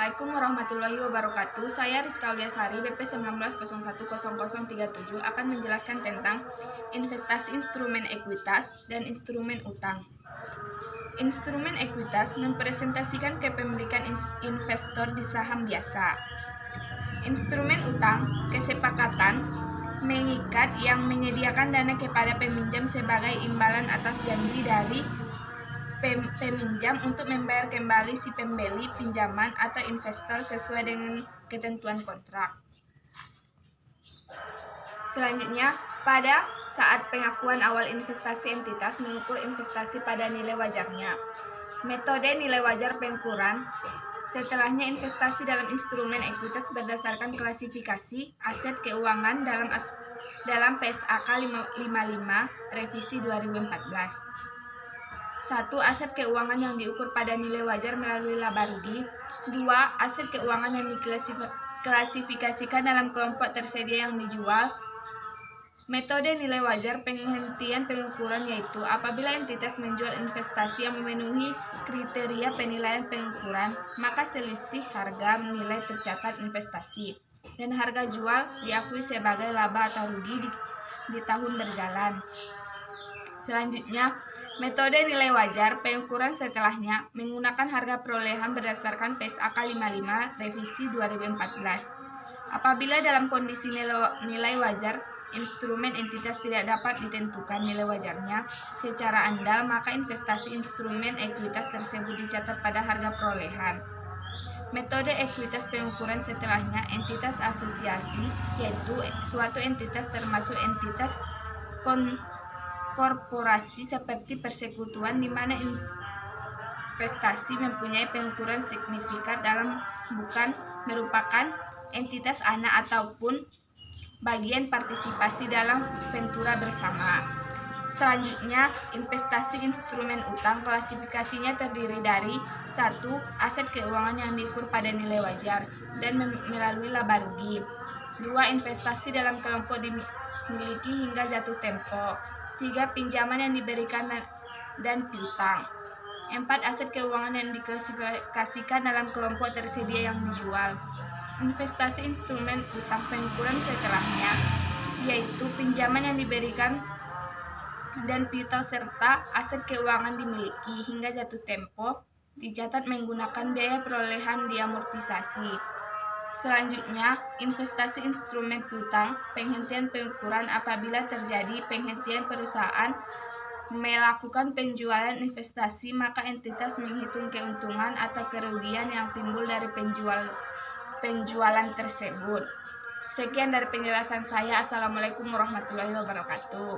Assalamualaikum warahmatullahi wabarakatuh. Saya Rizka Auliasari, BP 19010037 akan menjelaskan tentang investasi instrumen ekuitas dan instrumen utang. Instrumen ekuitas mempresentasikan kepemilikan investor di saham biasa. Instrumen utang, kesepakatan mengikat yang menyediakan dana kepada peminjam sebagai imbalan atas janji dari peminjam untuk membayar kembali si pembeli pinjaman atau investor sesuai dengan ketentuan kontrak. Selanjutnya, pada saat pengakuan awal investasi, entitas mengukur investasi pada nilai wajarnya. Metode nilai wajar pengukuran. Setelahnya, investasi dalam instrumen ekuitas berdasarkan klasifikasi aset keuangan dalam PSAK 55 revisi 2014. 1. Aset keuangan yang diukur pada nilai wajar melalui laba rugi. 2. Aset keuangan yang diklasifikasikan dalam kelompok tersedia yang dijual. Metode nilai wajar penghentian pengukuran yaitu apabila entitas menjual investasi yang memenuhi kriteria penilaian pengukuran, maka selisih harga nilai tercatat investasi dan harga jual diakui sebagai laba atau rugi di tahun berjalan. Selanjutnya, metode nilai wajar pengukuran setelahnya menggunakan harga perolehan berdasarkan PSAK 55 revisi 2014. Apabila dalam kondisi nilai wajar instrumen entitas tidak dapat ditentukan nilai wajarnya secara andal, maka investasi instrumen ekuitas tersebut dicatat pada harga perolehan. Metode ekuitas pengukuran setelahnya entitas asosiasi, yaitu suatu entitas termasuk entitas korporasi seperti persekutuan di mana investasi mempunyai pengukuran signifikan dalam bukan merupakan entitas anak ataupun bagian partisipasi dalam ventura bersama. Selanjutnya, investasi instrumen utang klasifikasinya terdiri dari 1. Aset keuangan yang diukur pada nilai wajar dan melalui laba rugi. 2. Investasi dalam kelompok dimiliki hingga jatuh tempo. 3. Pinjaman yang diberikan dan piutang. 4. Aset keuangan yang diklasifikasikan dalam kelompok tersedia yang dijual. Investasi instrumen utang pengukuran setelahnya yaitu pinjaman yang diberikan dan piutang serta aset keuangan dimiliki hingga jatuh tempo dicatat menggunakan biaya perolehan diamortisasi. Selanjutnya, investasi instrumen piutang penghentian pengukuran apabila terjadi penghentian perusahaan melakukan penjualan investasi, maka entitas menghitung keuntungan atau kerugian yang timbul dari penjualan tersebut. Sekian dari penjelasan saya. Assalamualaikum warahmatullahi wabarakatuh.